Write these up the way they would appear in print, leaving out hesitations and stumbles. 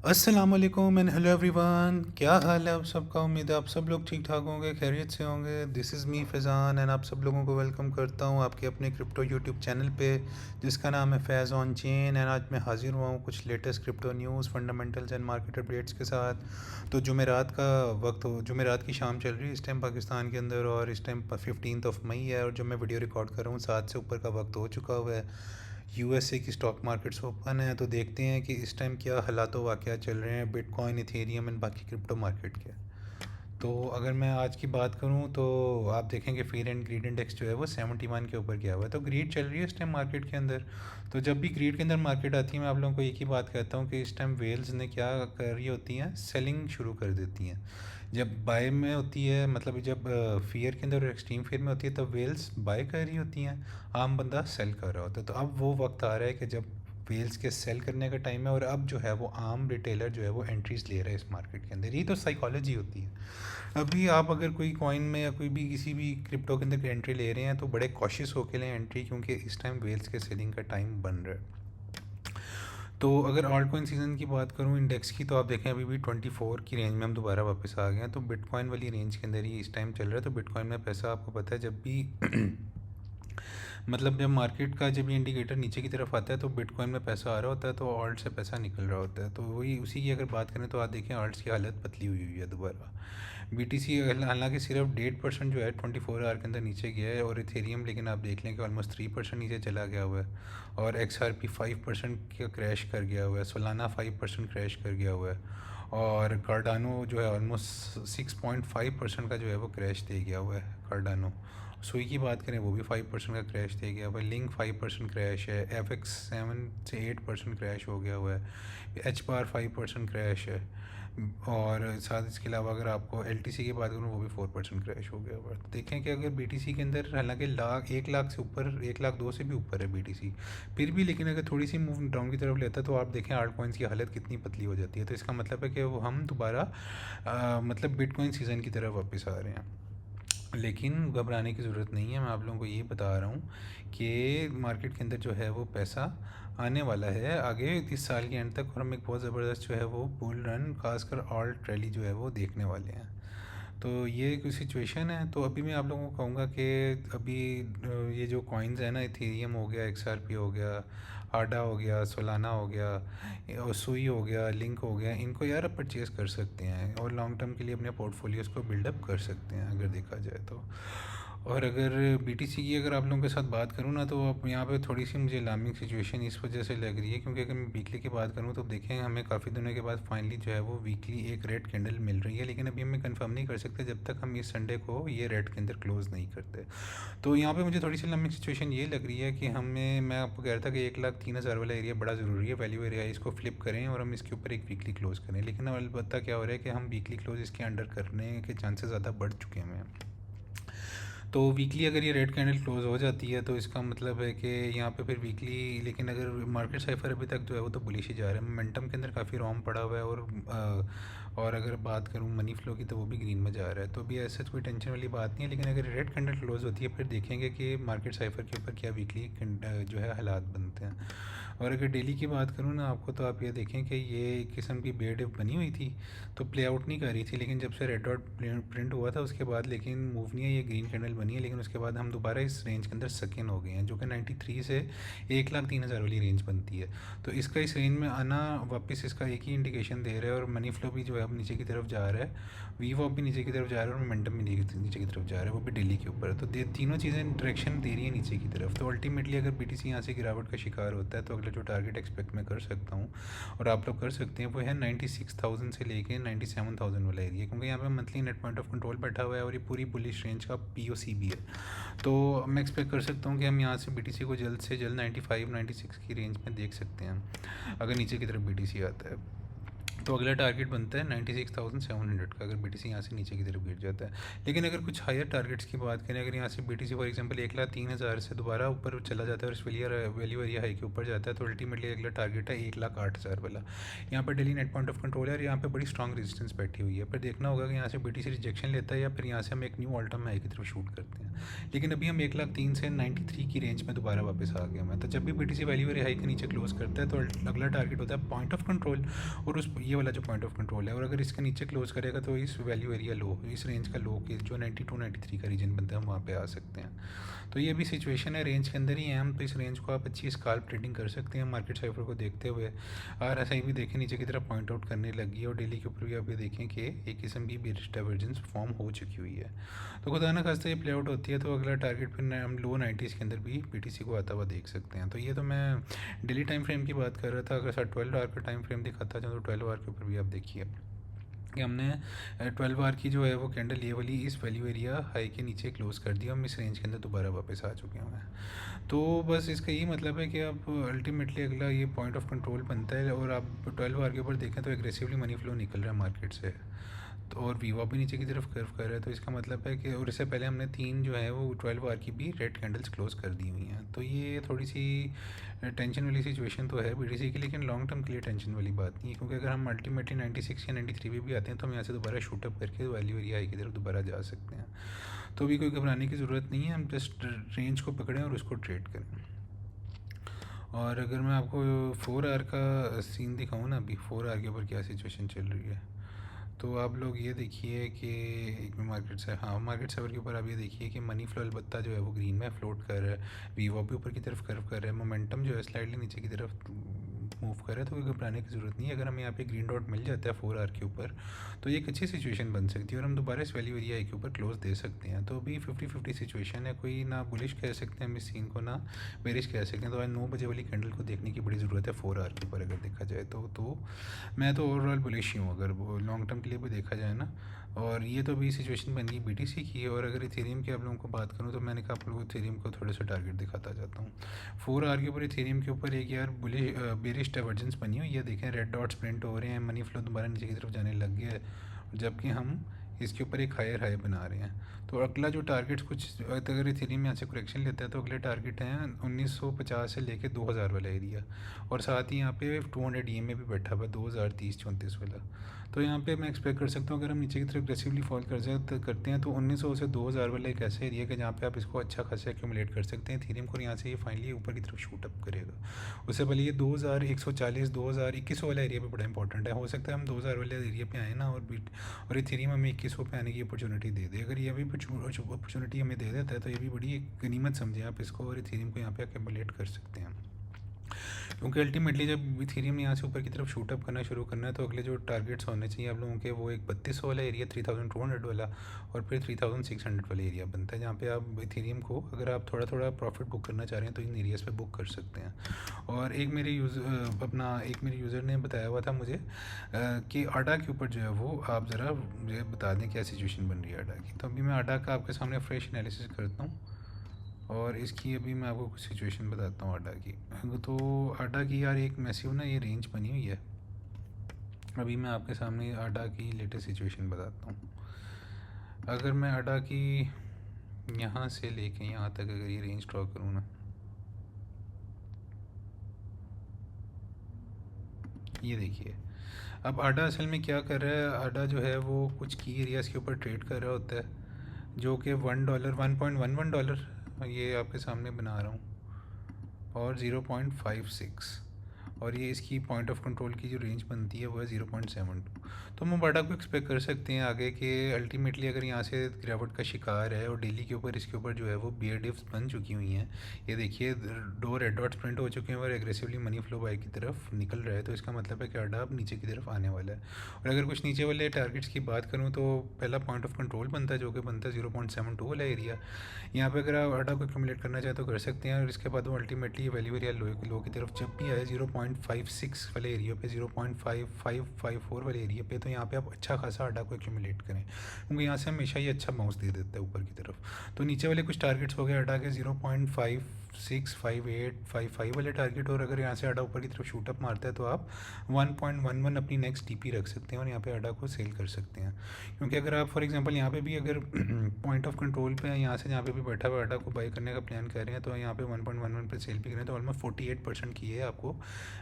अस्सलाम वालेकुम and hello everyone. क्या हाल है आप सबका? उम्मीद है आप सब लोग ठीक ठाक होंगे, खैरियत से होंगे। This is me Faizan and आप सब लोगों को वेलकम करता हूँ आपके अपने क्रिप्टो यूट्यूब चैनल पे, जिसका नाम है फैज़ ऑन चेन। एंड आज मैं हाज़िर हुआ हूँ कुछ latest crypto news, fundamentals and market updates के साथ। तो जुमेरात का वक्त हो, जुमेरात की शाम चल रही है इस टाइम पाकिस्तान के अंदर, और इस टाइम 15 मई है, और जो मैं वीडियो रिकॉर्ड कर रहा हूँ 7 से ऊपर का वक्त हो चुका हुआ है। यूएसए की स्टॉक मार्केट्स ओपन है, तो देखते हैं कि इस टाइम क्या हालात वाक़या चल रहे हैं बिटकॉइन, इथेरियम एंड बाकी क्रिप्टो मार्केट के। तो अगर मैं आज की बात करूं तो आप देखेंगे फियर एंड ग्रीड इंडेक्स जो है वो 71 के ऊपर गया हुआ है। तो ग्रीड चल रही है इस टाइम मार्केट के अंदर। तो जब भी ग्रीड के अंदर मार्केट आती है, मैं आप लोगों को एक ही बात कहता हूं कि इस टाइम वेल्स ने क्या कर रही होती हैं, सेलिंग शुरू कर देती हैं। जब बाय में होती है, मतलब जब फियर के अंदर और एक्सट्रीम फियर में होती है, तब वेल्स बाय कर रही होती हैं, आम बंदा सेल कर रहा होता है। तो अब वो वक्त आ रहा है कि जब वेल्स के सेल करने का टाइम है, और अब जो है वो आम रिटेलर जो है वो एंट्रीज ले रहा है इस मार्केट के अंदर। ये तो साइकोलॉजी होती है। अभी आप अगर कोई कॉइन में या कोई भी किसी भी क्रिप्टो के अंदर एंट्री ले रहे हैं तो बड़े कॉशियस होकर लें एंट्री, क्योंकि इस टाइम वेल्स के सेलिंग का टाइम बन रहा है। तो अगर ऑल्ट कॉइन सीज़न की बात करूँ इंडेक्स की, तो आप देखें अभी भी 24 की रेंज में हम दोबारा वापस आ गए हैं। तो बिटकॉइन वाली रेंज के अंदर ही इस टाइम चल रहा है। तो बिटकॉइन में पैसा, आपको पता है, जब भी मतलब जब मार्केट का जब ये इंडिकेटर नीचे की तरफ आता है तो बिटकॉइन में पैसा आ रहा होता है, तो ऑल्ट से पैसा निकल रहा होता है। तो वही उसी की अगर बात करें तो आप देखें ऑल्ट्स की हालत पतली हुई हुई है दोबारा। बीटीसी हालांकि सिर्फ 1.5% जो है 24 आवर के अंदर नीचे गया है, और इथेरियम लेकिन आप देख लें कि ऑलमोस्ट 3% नीचे चला गया हुआ है, और XRP 5% का क्रैश कर गया हुआ है, सोलाना 5% क्रैश कर गया हुआ है, और कार्डानो जो है ऑलमोस्ट 6.5% का जो है वो क्रैश दे गया हुआ है कार्डानो। सुई की बात करें वो भी 5% का क्रैश दे गया हुआ है, लिंक 5% क्रैश है, FX 7 से 8% क्रैश हो गया हुआ है, HBAR 5% क्रैश है, और साथ इसके अलावा अगर आपको LTC की बात करूँ वो भी 4% क्रैश हो गया हुआ है। तो देखें कि अगर BTC के अंदर, हालांकि 1 लाख से ऊपर, 1 लाख 2 से भी ऊपर है BTC, फिर भी लेकिन अगर थोड़ी सी मूव डाउन की तरफ लेता है तो आप देखें आल्ट कॉइन्स की हालत कितनी पतली हो जाती है। तो इसका मतलब है कि वो हम दोबारा मतलब बिटकॉइन सीज़न की तरफ वापस आ रहे हैं। लेकिन घबराने की ज़रूरत नहीं है, मैं आप लोगों को ये बता रहा हूँ कि मार्केट के अंदर जो है वो पैसा आने वाला है आगे इस साल के एंड तक, और हम एक बहुत ज़बरदस्त जो है वो बुल रन, खासकर ऑल्ट रैली जो है वो देखने वाले हैं। तो ये कुछ सिचुएशन है। तो अभी मैं आप लोगों को कहूँगा कि अभी ये जो कॉइन्स है ना, इथेरियम हो गया, XRP हो गया, आडा हो गया, सोलाना हो गया, और सुई हो गया, लिंक हो गया, इनको यार आप परचेज़ कर सकते हैं और लॉन्ग टर्म के लिए अपने पोर्टफोलियोज़ को बिल्डअप कर सकते हैं अगर देखा जाए तो। और अगर BTC की अगर आप लोगों के साथ बात करूँ ना, तो अब यहाँ पे थोड़ी सी मुझे अलार्मिंग सिचुएशन इस वजह से लग रही है, क्योंकि अगर मैं वीकली की बात करूँ तो देखें हमें काफ़ी दिनों के बाद फाइनली जो है वो वीकली एक रेड कैंडल मिल रही है, लेकिन अभी हमें कंफर्म नहीं कर सकते जब तक हम इस संडे को ये रेड के अंदर क्लोज़ नहीं करते। तो यहाँ पे मुझे थोड़ी सी अलार्मिंग सिचुएशन ये लग रही है कि हमें, मैं आपको कह रहा था कि 1,03,000 वाला एरिया बड़ा ज़रूरी है, वैल्यू एरिया, इसको फ्लिप करें और हम इसके ऊपर एक वीकली क्लोज़ करें। लेकिन अब अलबत्ता क्या हो रहा है कि हम वीकली क्लोज़ इसके अंडर करने के चांसेस ज़्यादा बढ़ चुके हैं। तो वीकली अगर ये रेड कैंडल क्लोज हो जाती है तो इसका मतलब है कि यहाँ पे फिर वीकली, लेकिन अगर मार्केट साइफर अभी तक जो है वो तो बुलिश ही जा रहा है, मोमेंटम के अंदर काफ़ी रॉम पड़ा हुआ है, और अगर बात करूँ मनी फ्लो की तो वो भी ग्रीन में जा रहा है। तो अभी ऐसे कोई टेंशन वाली बात नहीं है, लेकिन अगर रेड कैंडल क्लोज होती है फिर देखेंगे कि मार्केट साइफर के ऊपर क्या वीकली जो है हालात बनते हैं। और अगर डेली की बात करूँ ना आपको, तो आप ये देखें कि ये एक किस्म की बेयर डिप बनी हुई थी, तो प्ले आउट नहीं कर रही थी, लेकिन जब से रेड डॉट प्रिंट हुआ था उसके बाद लेकिन मूव नहीं है, ये ग्रीन कैंडल बनी है, लेकिन उसके बाद हम दोबारा इस रेंज के अंदर सकिन हो गए हैं, जो कि 93 से 1,03,000 वाली रेंज बनती है। तो इसका इस रेंज में आना वापस इसका एक ही इंडिकेशन दे रहा है, और मनी फ्लो भी जो है अब नीचे की तरफ जा रहा है, वीवॉप भी नीचे की तरफ जा रहा है, और मोमेंटम भी नीचे की तरफ जा रहा है, वो भी डेली के ऊपर है। तो तीनों चीज़ें डायरेक्शन दे रही है नीचे की तरफ। तो अल्टीमेटली अगर BTC यहाँ से गिरावट का शिकार होता है तो अगला जो टारगेट एक्सपेक्ट मैं कर सकता हूँ और आप लोग कर सकते हैं वो है 96,000 से लेके 97,000 वाला एरिया, क्योंकि यहाँ पे monthly net point of control बैठा हुआ है और ये पूरी बुलिश रेंज का POC भी है। तो मैं एक्सपेक्ट कर सकता हूँ कि हम यहाँ से BTC को जल्द से जल्द 95-96 की रेंज में देख सकते हैं अगर नीचे की तरफ BTC आता है। तो अगला टारगेट बनता है 96,700 का, अगर BTC यहाँ से नीचे की तरफ गिर जाता है। लेकिन अगर कुछ हायर टारगेट्स की बात करें, अगर यहाँ से BTC फॉर एग्जांपल 1,03,000 से दोबारा ऊपर चला जाता है और इस वैल्यू एरिया हाई के ऊपर जाता है, तो अल्टीमेटली अगला टारगेट है 1,08,000 वाला। यहाँ पर daily net point of control है और यहाँ पर बड़ी स्ट्रॉन्ग रेजिस्टेंस बैठी हुई है। फिर देखना होगा कि यहाँ से BTC रिजेक्शन लेता है या फिर यहाँ से हम एक न्यू ऑल टाइम हाई की तरफ शूट करते हैं। लेकिन अभी हम 1,03,000 से 93 की रेंज में दोबारा वापस आ गए हैं। तो जब भी BTC वैल्यू एरिया हाई के नीचे क्लोज करता है तो अगला टारगेट होता है पॉइंट ऑफ कंट्रोल, और उस ये वाला जो पॉइंट ऑफ कंट्रोल है, और अगर इसके नीचे क्लोज करेगा तो इस वैल्यू एरिया लो, इस रेंज का लो के जो 92-93 का रीजन बनता है हम वहाँ पे आ सकते हैं। तो ये भी सिचुएशन है, रेंज के अंदर ही हैं हम, तो इस रेंज को आप अच्छी स्काल्प ट्रेडिंग कर सकते हैं मार्केट साइफर को देखते हुए। और ऐसा ही भी देखें नीचे की तरफ पॉइंट आउट करने लगी है, और डेली के ऊपर भी आप ये देखें कि एक किस्म की बेरिश डाइवर्जेंस फॉर्म हो चुकी हुई है। तो खुदा ना खास्ता ये प्ले आउट होती है तो अगला टारगेट फिर हम लो 90s के अंदर भी BTC को आता हुआ देख सकते हैं। तो ये तो मैं डेली टाइम फ्रेम की बात कर रहा था। अगर सर 12 आवर का टाइम फ्रेम दिखाता जाऊँ तो 12 आवर के ऊपर भी आप देखिए कि हमने 12 आवर की जो है वो कैंडल ये वाली इस वैल्यू एरिया हाई के नीचे क्लोज़ कर दिया, हम इस रेंज के अंदर दोबारा वापस आ चुके हैं। तो बस इसका यही मतलब है कि अब अल्टीमेटली अगला ये पॉइंट ऑफ कंट्रोल बनता है, और आप 12 आवर के ऊपर देखें तो एग्रेसिवली मनी फ्लो निकल रहा है मार्केट से, तो और वीवा भी नीचे की तरफ कर्व कर रहा है। तो इसका मतलब है कि, और इससे पहले हमने 3 जो है वो 12 आवर की भी रेड कैंडल्स क्लोज कर दी हुई हैं। तो ये थोड़ी सी टेंशन वाली सिचुएशन तो है BTC की, लेकिन लॉन्ग टर्म के लिए टेंशन वाली बात नहीं है, क्योंकि अगर हम अल्टीमेटली 96 या 93 पे भी आते हैं तो हम यहाँ से दोबारा शूटअप करके वैल्यू एरिया हाई की तरफ दोबारा जा सकते हैं। तो अभी कोई घबराने की ज़रूरत नहीं है, हम जस्ट रेंज को पकड़ें और उसको ट्रेड करें। और अगर मैं आपको 4 आवर का सीन दिखाऊँ ना, अभी 4 आवर के ऊपर क्या सिचुएशन चल रही है, तो आप लोग ये देखिए कि एक मार्केट से, हाँ मार्केट सेवर के ऊपर आप ये देखिए कि मनी फ्लो अलबत्ता जो है वो ग्रीन में फ्लोट कर रहा है, वीवो भी ऊपर की तरफ कर्व कर रहा है, मोमेंटम जो है स्लाइडली नीचे की तरफ मूव कर रहा है। तो कोई घबराने की ज़रूरत नहीं है। अगर हमें यहाँ पे ग्रीन डॉट मिल जाता है 4 आवर के ऊपर तो ये एक अच्छी सिचुएशन बन सकती है, और हम दोबारा इस वैल्यू एरिया के ऊपर क्लोज दे सकते हैं। तो अभी 50-50 सिचुएशन है, कोई ना बुलिश कह सकते हैं हम इस सीन को, ना बेरिश कह सकते हैं। तो आज 9 बजे वाली कैंडल को देखने की बड़ी ज़रूरत है 4 आवर के ऊपर अगर देखा जाए तो मैं तो ओवरऑल बुलिश ही हूँ अगर लॉन्ग टर्म के लिए भी देखा जाए ना। और ये तो अभी सिचुएशन बन गई BTC की। और अगर इथेरियम की आप लोगों को बात करूँ तो मैंने कहा आप लोगों को इथेरियम को थोड़ा सा टारगेट दिखाता जाता हूँ। 4 आवर के ऊपर इथेरियम के ऊपर एक यार बुलिश बेरिश डाइवर्जेंस बनी हुई है, देखें रेड डॉट्स प्रिंट हो रहे हैं, मनी फ्लो दोबारा नीचे की तरफ जाने लग गया है, जबकि हम इसके ऊपर एक हायर हाई बना रहे हैं। तो अगला जो टारगेट कुछ अगर इथेरियम यहाँ से करेक्शन लेता है तो अगले टारगेट हैं 1950 से लेके 2000 वाला एरिया, और साथ ही यहाँ पे 200 EMA भी बैठा हुआ है 2030-34 वाला। तो यहाँ पे मैं एक्सपेक्ट कर सकता हूँ अगर हम नीचे की तरफ एग्रेसिवली फॉल करते हैं तो 1900 से 2000 वाला एक ऐसा एरिया है जहाँ पे आप इसको अच्छा खासा एक्यूमुलेट कर सकते हैं इथेरियम को, यहाँ से ये फाइनली ऊपर की तरफ शूट अप करेगा। उससे पहले ये 2140 2100 वाला एरिया पे बड़ा इंपॉर्टेंट है, हो सकता है हम 2000 वाले एरिया पे आए ना, और इथेरियम हमें 2100 पे आने की अपॉर्चुनिटी दे दे। अगर ये भी अपॉर्चुनिटी हमें दे देता है तो ये भी बड़ी एक गनीमत समझें आप इसको, और इथेरियम को यहाँ पे एक्यूमुलेट कर सकते हैं। क्योंकि अल्टीमेटली जब इथेरियम ने यहाँ से ऊपर की तरफ शूट अप करना शुरू करना है तो अगले जो टारगेट्स होने चाहिए आप लोगों के वो एक 3200 वाला एरिया 3200 वाला, और फिर 3600 वाला एरिया बनता है, जहाँ पे आप इथेरियम को अगर आप थोड़ा थोड़ा प्रॉफिट बुक करना चाह रहे हैं तो इन एरियाज़ पे बुक कर सकते हैं। और एक मेरे यूज़र ने बताया हुआ था मुझे कि आडा के ऊपर जो है वो आप ज़रा मुझे बता दें क्या सिचुएशन बन रही है आडा की। तो अभी मैं आडा का आपके सामने फ्रेश एनालिसिस करता हूँ, और इसकी अभी मैं आपको कुछ सिचुएशन बताता हूँ आडा की। तो आडा की यार एक मैसिव ना ये रेंज बनी हुई है। अभी मैं आपके सामने आडा की लेटेस्ट सिचुएशन बताता हूँ। अगर मैं आडा की यहाँ से लेके यहाँ तक अगर ये रेंज ड्रॉ करूँ ना, ये देखिए अब आडा असल में क्या कर रहा है, आडा जो है वो कुछ की एरियाज़ के ऊपर ट्रेड कर रहा होता है जो कि $1 $1.11 ये आपके सामने बना रहा हूँ, और 0.56, और ये इसकी पॉइंट ऑफ कंट्रोल की जो रेंज बनती है वो है 0.72। तो हम बाटा को एक्सपेक्ट कर सकते हैं आगे कि अल्टीमेटली अगर यहाँ से गिरावट का शिकार है, और डेली के ऊपर इसके ऊपर जो है वो बियर डिप्स बन चुकी हुई हैं, ये देखिए 2 रेड डॉट्स प्रिंट हो चुके हैं और एग्रेसिवली मनी फ्लो बाई की तरफ निकल रहा है। तो इसका मतलब है कि आडा अब नीचे की तरफ आने वाला है। और अगर कुछ नीचे वाले टारगेट्स की बात करूँ तो पहला पॉइंट ऑफ कंट्रोल बनता है जो कि बनता है 0.72 वाला एरिया। यहाँ पे अगर आप आडा को एक्यूमुलेट करना चाहे तो कर सकते हैं, और इसके बाद वो अल्टीमेटली वैल्यू एरिया लो की तरफ जब भी आए 0.56 वाले एरिया पे 0.5554 वाले एरिया पे, तो यहाँ पे आप अच्छा खासा आडा को एक्यूमुलेट करें, क्योंकि यहाँ से हमेशा ही अच्छा बाउंस दे देता है ऊपर की तरफ। तो नीचे वाले कुछ टारगेट्स हो गए आडा के 0.565855 वाले टारगेट, और अगर यहाँ से आडा ऊपर की तरफ शूटअप मारता है तो आप 1.11 अपनी नेक्स्ट टीपी रख सकते हैं और यहाँ पे आडा को सेल कर सकते हैं। क्योंकि अगर आप फॉर एग्जांपल यहाँ पे भी अगर पॉइंट ऑफ कंट्रोल पे यहाँ से यहाँ पे भी बैठा हुआ आडा को बाई करने का प्लान कर रहे हैं तो यहाँ पे 1.11 पे सेल भी करें तो ऑलमोस्ट 48% की ये आपको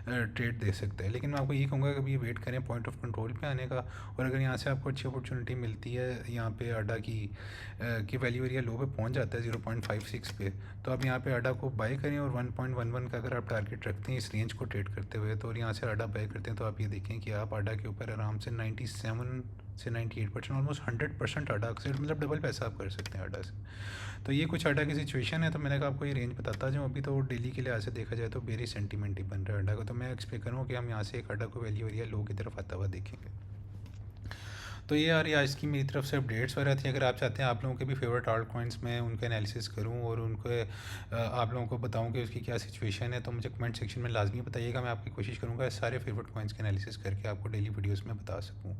ट्रेड दे सकता है। लेकिन मैं आपको ये कहूँगा कि अभी वेट करें पॉइंट ऑफ कंट्रोल पे आने का, और अगर यहाँ से आपको अच्छी अपॉर्चुनिटी मिलती है यहाँ पे आडा की वैल्यू एरिया लो पे पहुँच जाता है 0.56 पे, तो आप यहाँ पे आडा को बाय करें और 1.11 का अगर आप टारगेट रखते हैं इस रेंज को ट्रेड करते हुए, तो और यहाँ से आडा बाय करते हैं, तो आप ये देखें कि आप आडा के ऊपर आराम से 97 से 98%, ऑलमोस्ट 100% आडा से, मतलब डबल पैसा आप कर सकते हैं आडा से। तो ये कुछ आडा की सिचुएशन है। तो मैंने कहा आपको ये रेंज बताता जाऊँ। अभी तो डेली के लिहाज से देखा जाए तो बेरी सेंटीमेंट ही बन रहा है आडा का। तो मैं एक्सपेक्ट करूँ कि हम यहाँ से एक आडा को वैल्यू एरिया लो की तरफ आता हुआ देखेंगे। तो ये यार आज की मेरी तरफ से अपडेट्स वगैरह थी। अगर आप चाहते हैं आप लोगों के भी फेवरेट आल्ट कॉइन्स में उनका एनालिसिस करूं और उनको आप लोगों को बताऊं कि उसकी क्या सिचुएशन है, तो मुझे कमेंट सेक्शन में लाजमी बताइएगा। मैं आपकी कोशिश करूंगा सारे फेवरेट कॉइन्स का एनालिसिस करके आपको डेली वीडियोस में बता सकूं।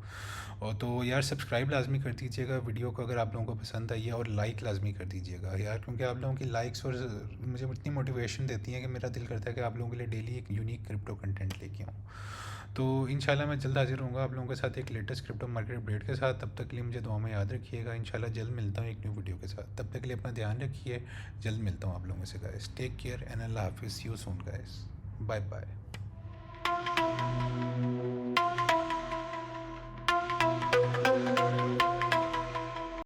और तो यार सब्सक्राइब लाजमी कर दीजिएगा वीडियो को अगर आप लोगों को पसंद आई है, और लाइक लाजमी कर दीजिएगा यार, क्योंकि आप लोगों की लाइक्स और मुझे इतनी मोटिवेशन देती हैं कि मेरा दिल करता है कि आप लोगों के लिए डेली एक यूनिक क्रिप्टो कंटेंट लेके आऊँ। तो इंशाल्लाह मैं जल्द हाजिर होऊंगा आप लोगों के साथ एक लेटेस्ट क्रिप्टो मार्केट अपडेट के साथ। तब तक के लिए मुझे दुआ में याद रखिएगा। इंशाल्लाह जल्द मिलता हूँ एक न्यू वीडियो के साथ। तब तक के लिए अपना ध्यान रखिए। जल्द मिलता हूँ आप लोगों से गाइस। टेक केयर एंड अल्लाह हाफिज़। See you soon guys. Bye bye.